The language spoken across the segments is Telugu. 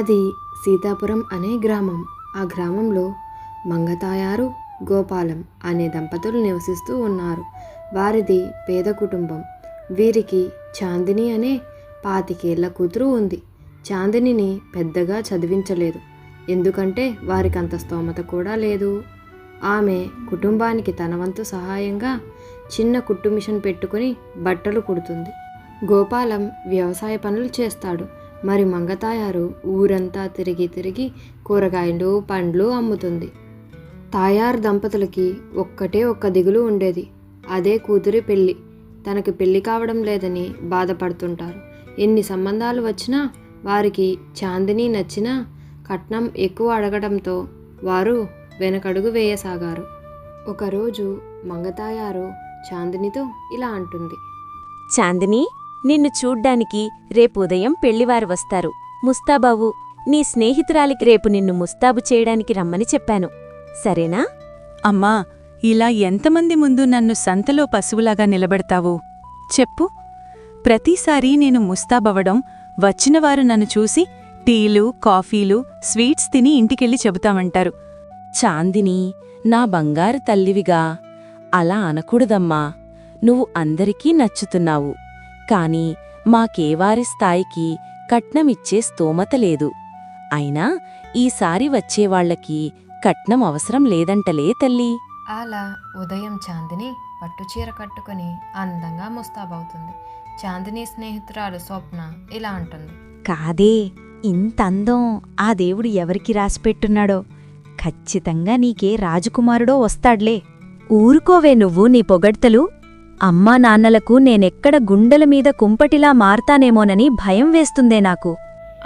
అది సీతాపురం అనే గ్రామం. ఆ గ్రామంలో మంగతాయారు, గోపాలం అనే దంపతులు నివసిస్తూ ఉన్నారు. వారిది పేద కుటుంబం. వీరికి చాందిని అనే 25 ఏళ్ల కూతురు ఉంది. చాందినిని పెద్దగా చదివించలేదు, ఎందుకంటే వారికంత స్తోమత కూడా లేదు. ఆమె కుటుంబానికి తన వంతు సహాయంగా చిన్న కుట్టు మిషన్ పెట్టుకుని బట్టలు కుడుతుంది. గోపాలం వ్యవసాయ పనులు చేస్తాడు. మరి మంగతాయారు ఊరంతా తిరిగి తిరిగి కూరగాయలు, పండ్లు అమ్ముతుంది. తాయారు దంపతులకి ఒక్కటే ఒక్క దిగులు ఉండేది, అదే కూతురి పెళ్ళి. తనకి పెళ్ళి కావడం లేదని బాధపడుతుంటారు. ఎన్ని సంబంధాలు వచ్చినా వారికి చాందిని నచ్చినా కట్నం ఎక్కువ అడగడంతో వారు వెనకడుగు వేయసాగారు. ఒకరోజు మంగతాయారు చాందినితో ఇలా అంటుంది. చాందిని, నిన్ను చూడ్డానికి రేపు ఉదయం పెళ్లివారు వస్తారు. ముస్తాబావు, నీ స్నేహితురాలికి రేపు నిన్ను ముస్తాబు చేయడానికి రమ్మని చెప్పాను, సరేనా? అమ్మా, ఇలా ఎంతమంది ముందు నన్ను సంతలో పశువులాగా నిలబెడతావు? చెప్పు. ప్రతిసారీ నేను ముస్తాబవడం వచ్చినవారు నన్ను చూసి టీలు, కాఫీలు, స్వీట్స్ తిని ఇంటికెళ్ళి చెబుతామంటారు. చాందిని, నా బంగారు తల్లివిగా అలా అనకూడదమ్మా. నువ్వు అందరికీ నచ్చుతున్నావు, కాని మాకేవారి స్థాయికి కట్నమిచ్చే స్తోమత లేదు. అయినా ఈసారి వచ్చేవాళ్లకి కట్నం అవసరం లేదంటలే తల్లి. అలా ఉదయం చాందిని పట్టుచీర కట్టుకుని అందంగా ముస్తాబవుతుంది. చాందిని స్నేహితురాలు స్వప్న ఇలా అంటుంది. కాదే, ఇంత అందం ఆ దేవుడు ఎవరికి రాసిపెట్టున్నాడో. ఖచ్చితంగా నీకే రాజకుమారుడో వస్తాడ్లే. ఊరుకోవే నువ్వు నీ పొగడ్తలు. అమ్మా నాన్నలకు నేనెక్కడ గుండెల మీద కుంపటిలా మారతానేమోనని భయం వేస్తుందే నాకు.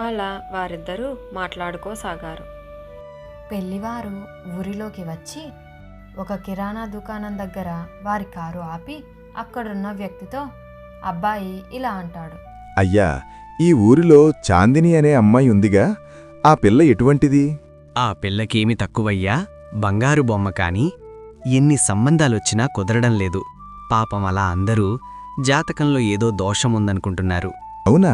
అలా వారిద్దరూ మాట్లాడుకోసాగారు. పెళ్లివారు ఊరిలోకి వచ్చి ఒక కిరాణా దుకాణం దగ్గర వారి కారు ఆపి అక్కడున్న వ్యక్తితో అబ్బాయి ఇలా అంటాడు. అయ్యా, ఈ ఊరిలో చాందిని అనే అమ్మాయి ఉందిగా, ఆ పిల్ల ఎటువంటిది? ఆ పిల్లకేమి తక్కువయ్యా, బంగారు బొమ్మ కాని ఎన్ని సంబంధాలొచ్చినా కుదరడం లేదు. పాపం అలా అందరూ జాతకంలో ఏదో దోషముందనుకుంటున్నారు. అవునా?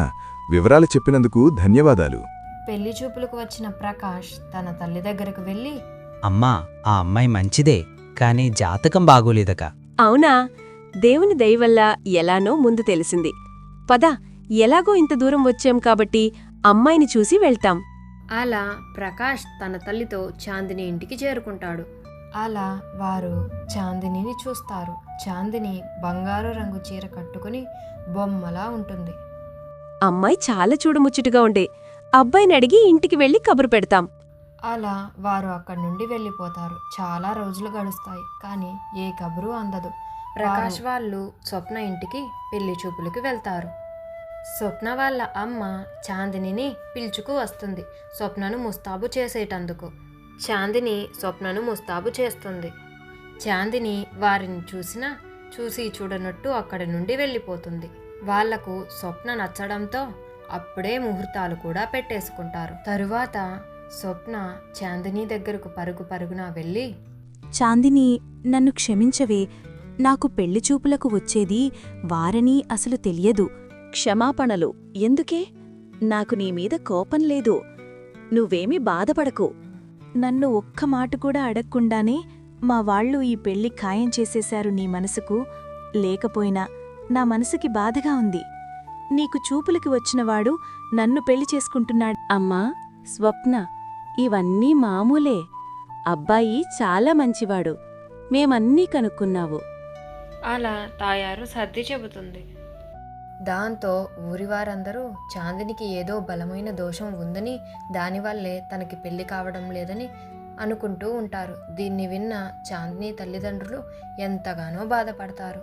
వివరాలు చెప్పినందుకు ధన్యవాదాలు. పెళ్లి చూపులకు వచ్చిన ప్రకాష్ తన తల్లి దగ్గరకు వెళ్ళి, అమ్మా, ఆ అమ్మాయి మంచిదే, కాని జాతకం బాగోలేదక. అవునా? దేవుని దయవల్ల ఎలానో ముందు తెలిసింది. పద, ఎలాగో ఇంత దూరం వచ్చాం కాబట్టి అమ్మాయిని చూసి వెళ్తాం. అలా ప్రకాష్ తన తల్లితో చాందిని ఇంటికి చేరుకుంటాడు. అలా వారు చాందినిని చూస్తారు. చాందిని బంగారు రంగు చీర కట్టుకుని బొమ్మలా ఉంటుంది. అమ్మాయి చాలా చూడముచ్చటగా ఉండే. అబ్బాయిని అడిగి ఇంటికి వెళ్లి కబురు పెడతాం. అలా వారు అక్కడి నుండి వెళ్ళిపోతారు. చాలా రోజులు గడుస్తాయి, కానీ ఏ కబురు అందదు. ప్రకాష్ వాళ్ళు స్వప్న ఇంటికి పెళ్లి చూపులకు వెళ్తారు. స్వప్న వాళ్ళ అమ్మ చాందినిని పిలుచుకు వస్తుంది, స్వప్నను ముస్తాబు చేసేటందుకు. చాందిని స్వప్నను ముస్తాబు చేస్తుంది. చాందిని వారిని చూసి చూడనట్టు అక్కడి నుండి వెళ్ళిపోతుంది. వాళ్లకు స్వప్న నచ్చడంతో అప్పుడే ముహూర్తాలు కూడా పెట్టేసుకుంటారు. తరువాత స్వప్న చాందిని దగ్గరకు పరుగున వెళ్ళి, చాందిని, నన్ను క్షమించవే. నాకు పెళ్లి చూపులకు వచ్చేది వారని అసలు తెలియదు. క్షమాపణలు ఎందుకే? నాకు నీమీద కోపం లేదు. నువ్వేమీ బాధపడకు. నన్ను ఒక్క మాట కూడా అడగకుండానే మా వాళ్ళు ఈ పెళ్లి ఖాయం చేసేశారు. నీ మనసుకు లేకపోయినా నా మనసుకి బాధగా ఉంది. నీకు చూపులకి వచ్చినవాడు నన్ను పెళ్లి చేసుకుంటున్నాడు. అమ్మా స్వప్న, ఇవన్నీ మామూలే. అబ్బాయి చాలా మంచివాడు, మేమన్నీ కనుక్కున్నావు. అలా తాయారు సర్ది చెబుతుంది. దాంతో ఊరివారందరూ చాందినికి ఏదో బలమైన దోషం ఉందని, దానివల్లే తనకి పెళ్లి కావడం లేదని అనుకుంటూ ఉంటారు. దీన్ని విన్న చాందిని తల్లిదండ్రులు ఎంతగానో బాధపడతారు.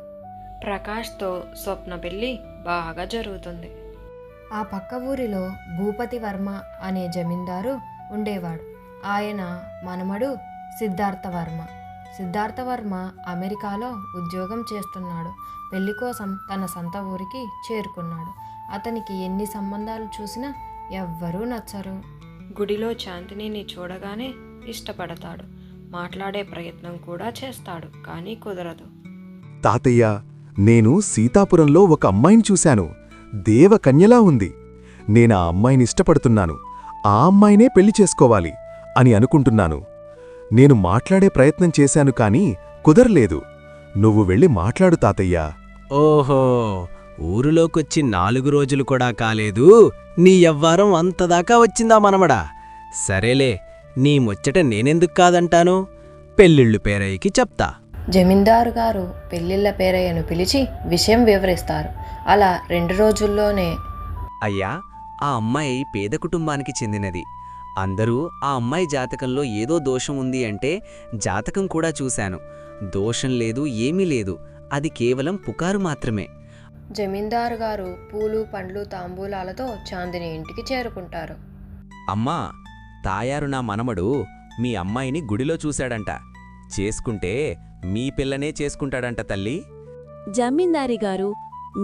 ప్రకాష్తో స్వప్న పెళ్లి బాగా జరుగుతుంది. ఆ పక్క ఊరిలో భూపతి వర్మ అనే జమీందారు ఉండేవాడు. ఆయన మనమడు సిద్ధార్థవర్మ అమెరికాలో ఉద్యోగం చేస్తున్నాడు. పెళ్లి కోసం తన సొంత ఊరికి చేరుకున్నాడు. అతనికి ఎన్ని సంబంధాలు చూసినా ఎవ్వరూ నచ్చరు. గుడిలో చాందినిని చూడగానే ఇష్టపడతాడు. మాట్లాడే ప్రయత్నం కూడా చేస్తాడు, కానీ కుదరదు. తాతయ్య, నేను సీతాపురంలో ఒక అమ్మాయిని చూశాను. దేవకన్యలా ఉంది. నేనా అమ్మాయిని ఇష్టపడుతున్నాను. ఆ అమ్మాయినే పెళ్లి చేసుకోవాలి అని అనుకుంటున్నాను. నేను మాట్లాడే ప్రయత్నం చేశాను కాని కుదరలేదు. నువ్వు వెళ్ళి మాట్లాడు తాతయ్యా. ఓహో, ఊరిలోకొచ్చి 4 రోజులు కూడా కాలేదు, నీ యవ్వారం అంతదాకా వచ్చిందా మనమడా? సరేలే, నీ ముచ్చట నేనెందుకు కాదంటాను. పెళ్ళిళ్ళు పేరయ్యకి చెప్తా. జమీందారు గారు పెళ్ళిళ్ళ పేరయ్యను పిలిచి విషయం వివరిస్తారు. అలా 2 రోజుల్లోనే అయ్యా, ఆ అమ్మాయి పేద కుటుంబానికి చెందినది. అందరూ ఆ అమ్మాయి జాతకంలో ఏదో దోషం ఉంది అంటే జాతకం కూడా చూశాను. దోషం లేదు, ఏమీ లేదు. అది కేవలం పుకారు మాత్రమే. జమీందారు గారు పూలు పండ్లు తాంబూలాలతో చాందిని ఇంటికి చేరుకుంటారు. అమ్మా, తాయారు నా మనమడు మీ అమ్మాయిని గుడిలో చూశాడంట. చేసుకుంటే మీ పిల్లనే చేసుకుంటాడంట తల్లి. జమీందారి గారు,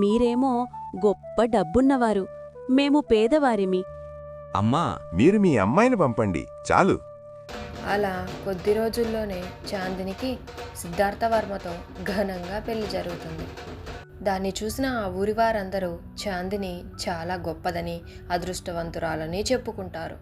మీరేమో గొప్ప డబ్బున్నవారు, మేము పేదవారిమి. అమ్మా, మీరు మీ అమ్మాయిని పంపండి చాలు. అలా కొద్ది రోజుల్లోనే చాందినికి సిద్ధార్థవర్మతో ఘనంగా పెళ్లి జరుగుతుంది. దాన్ని చూసిన ఆ ఊరి వారందరూ చాందిని చాలా గొప్పదని, అదృష్టవంతురాలని చెప్పుకుంటారు.